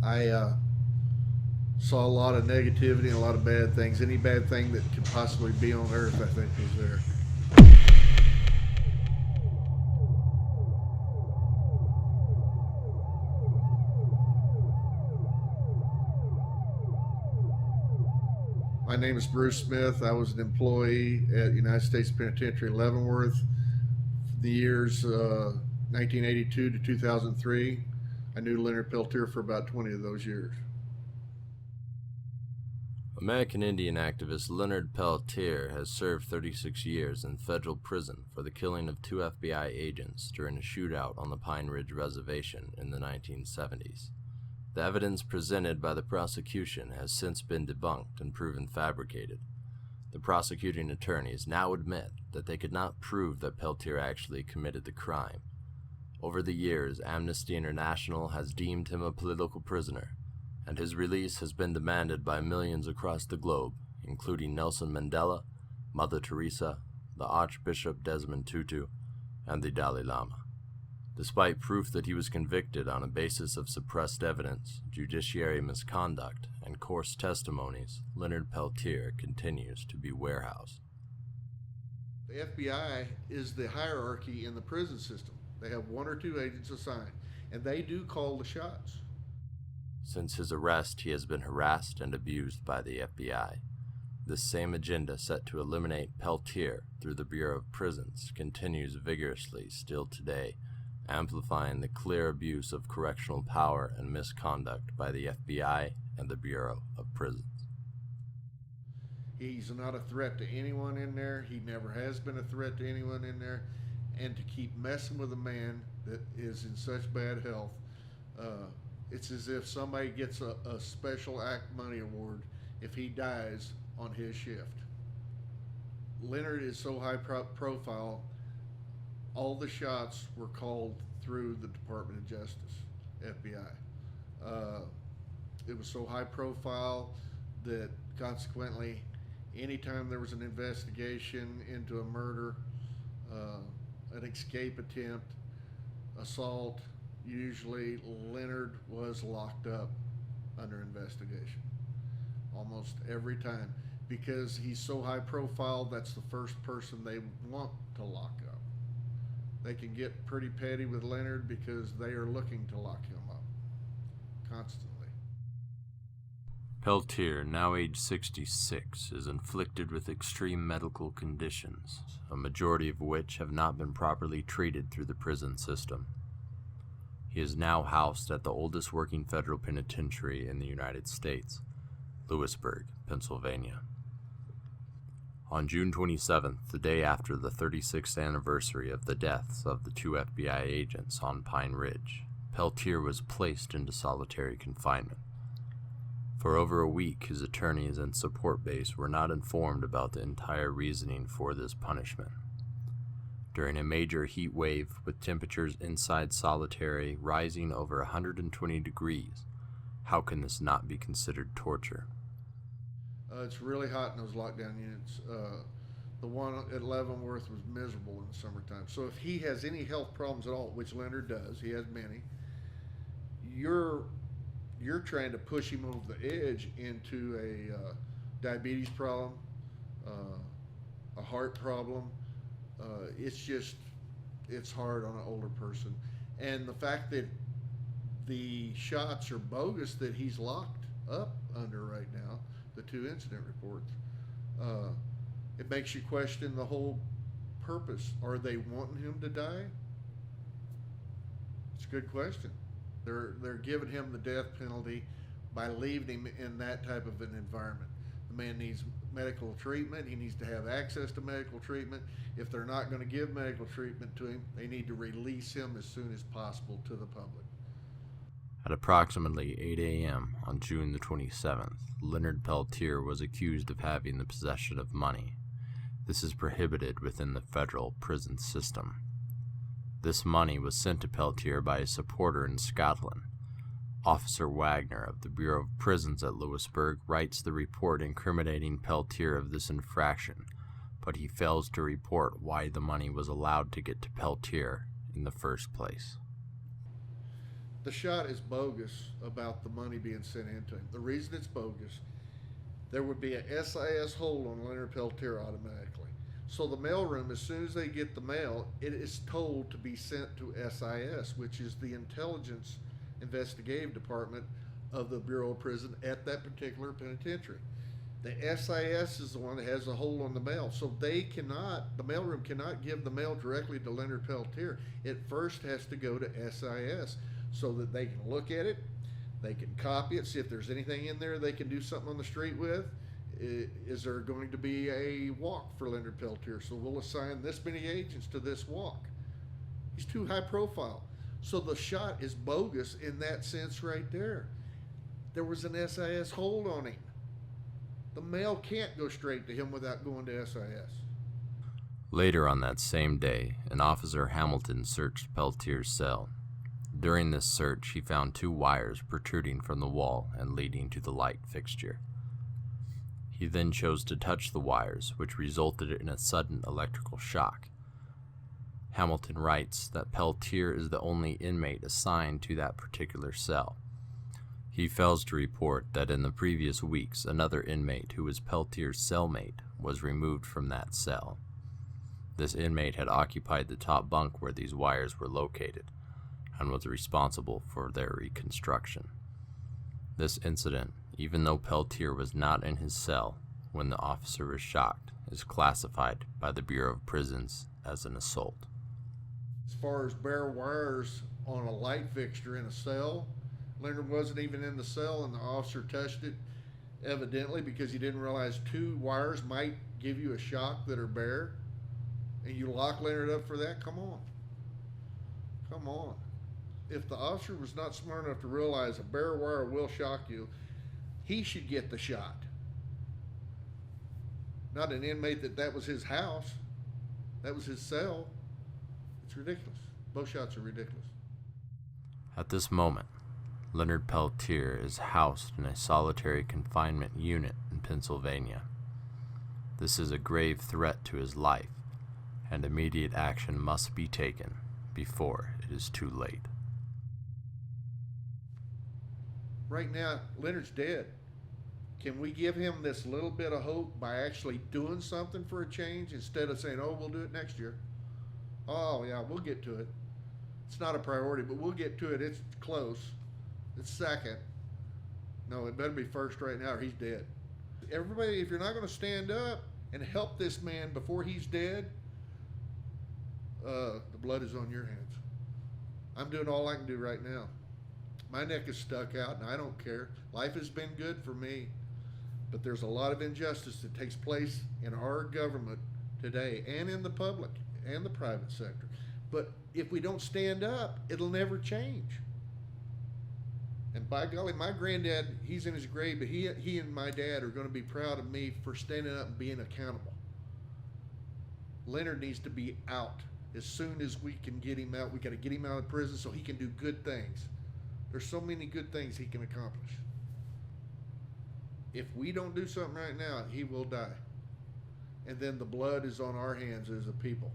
I saw a lot of negativity and a lot of bad things. Any bad thing that could possibly be on earth, I think, was there. My name is Bruce Smith. I was an employee at United States Penitentiary Leavenworth for the years 1982 to 2003. I knew Leonard Peltier for about 20 of those years. American Indian activist Leonard Peltier has served 36 years in federal prison for the killing of 2 FBI agents during a shootout on the Pine Ridge Reservation in the 1970s. The evidence presented by the prosecution has since been debunked and proven fabricated. The prosecuting attorneys now admit that they could not prove that Peltier actually committed the crime. Over the years, Amnesty International has deemed him a political prisoner, and his release has been demanded by millions across the globe, including Nelson Mandela, Mother Teresa, the Archbishop Desmond Tutu, and the Dalai Lama. Despite proof that he was convicted on a basis of suppressed evidence, judiciary misconduct, and coarse testimonies, Leonard Peltier continues to be warehoused. The FBI is the hierarchy in the prison system. They have 1 or 2 agents assigned, and they do call the shots. Since his arrest, he has been harassed and abused by the FBI. This same agenda set to eliminate Peltier through the Bureau of Prisons continues vigorously still today, amplifying the clear abuse of correctional power and misconduct by the FBI and the Bureau of Prisons. He's not a threat to anyone in there. He never has been a threat to anyone in there. And to keep messing with a man that is in such bad health, it's as if somebody gets a special act money award if he dies on his shift. Leonard is so high profile, all the shots were called through the Department of Justice, FBI. It was so high profile that consequently, anytime there was an investigation into a murder, an escape attempt, assault, usually Leonard was locked up under investigation. Almost every time. Because he's so high profile, that's the first person they want to lock up. They can get pretty petty with Leonard because they are looking to lock him up constantly. Peltier, now age 66, is afflicted with extreme medical conditions, a majority of which have not been properly treated through the prison system. He is now housed at the oldest working federal penitentiary in the United States, Lewisburg, Pennsylvania. On June 27th, the day after the 36th anniversary of the deaths of the 2 FBI agents on Pine Ridge, Peltier was placed into solitary confinement. For over a week, his attorneys and support base were not informed about the entire reasoning for this punishment. During a major heat wave with temperatures inside solitary rising over 120 degrees, how can this not be considered torture? It's really hot in those lockdown units. The one at Leavenworth was miserable in the summertime. So if he has any health problems at all, which Leonard does, he has many, you're trying to push him over the edge into a diabetes problem, a heart problem. It's hard on an older person. And the fact that the shots are bogus that he's locked up under right now, the 2 incident reports, it makes you question the whole purpose. Are they wanting him to die? It's a good question. They're giving him the death penalty by leaving him in that type of an environment. The man needs medical treatment. He needs to have access to medical treatment. If they're not going to give medical treatment to him, they need to release him as soon as possible to the public. At approximately 8 a.m. on June the 27th, Leonard Peltier was accused of having the possession of money. This is prohibited within the federal prison system. This money was sent to Peltier by a supporter in Scotland. Officer Wagner of the Bureau of Prisons at Lewisburg writes the report incriminating Peltier of this infraction, but he fails to report why the money was allowed to get to Peltier in the first place. The shot is bogus about the money being sent into him. The reason it's bogus, there would be a SIS hold on Leonard Peltier automatically. So the mailroom, as soon as they get the mail, it is told to be sent to SIS, which is the Intelligence Investigative Department of the Bureau of Prison at that particular penitentiary. The SIS is the one that has a hold on the mail. So the mailroom cannot give the mail directly to Leonard Peltier. It first has to go to SIS so that they can look at it, they can copy it, see if there's anything in there they can do something on the street with. Is there going to be a walk for Leonard Peltier? So we'll assign this many agents to this walk. He's too high profile. So the shot is bogus in that sense right there. There was an SIS hold on him. The mail can't go straight to him without going to SIS. Later on that same day, an officer Hamilton searched Peltier's cell. During this search, he found 2 wires protruding from the wall and leading to the light fixture. He then chose to touch the wires, which resulted in a sudden electrical shock. Hamilton writes that Peltier is the only inmate assigned to that particular cell. He fails to report that in the previous weeks, another inmate who was Peltier's cellmate was removed from that cell. This inmate had occupied the top bunk where these wires were located and was responsible for their reconstruction. This incident, even though Peltier was not in his cell when the officer was shocked, is classified by the Bureau of Prisons as an assault. As far as bare wires on a light fixture in a cell, Leonard wasn't even in the cell and the officer touched it, evidently because he didn't realize 2 wires might give you a shock that are bare, and you lock Leonard up for that? Come on. Come on. If the officer was not smart enough to realize a bare wire will shock you, he should get the shot. Not an inmate that was his house. That was his cell. It's ridiculous. Both shots are ridiculous. At this moment, Leonard Peltier is housed in a solitary confinement unit in Pennsylvania. This is a grave threat to his life, and immediate action must be taken before it is too late. Right now, Leonard's dead. Can we give him this little bit of hope by actually doing something for a change instead of saying, oh, we'll do it next year? Oh, yeah, we'll get to it. It's not a priority, but we'll get to it. It's close. It's second. No, it better be first right now or he's dead. Everybody, if you're not going to stand up and help this man before he's dead, the blood is on your hands. I'm doing all I can do right now. My neck is stuck out, and I don't care. Life has been good for me, but there's a lot of injustice that takes place in our government today and in the public and the private sector. But if we don't stand up, it'll never change. And by golly, my granddad, he's in his grave, but he and my dad are going to be proud of me for standing up and being accountable. Leonard needs to be out. As soon as we can get him out, we got to get him out of prison so he can do good things. There's so many good things he can accomplish. If we don't do something right now, he will die. And then the blood is on our hands as a people.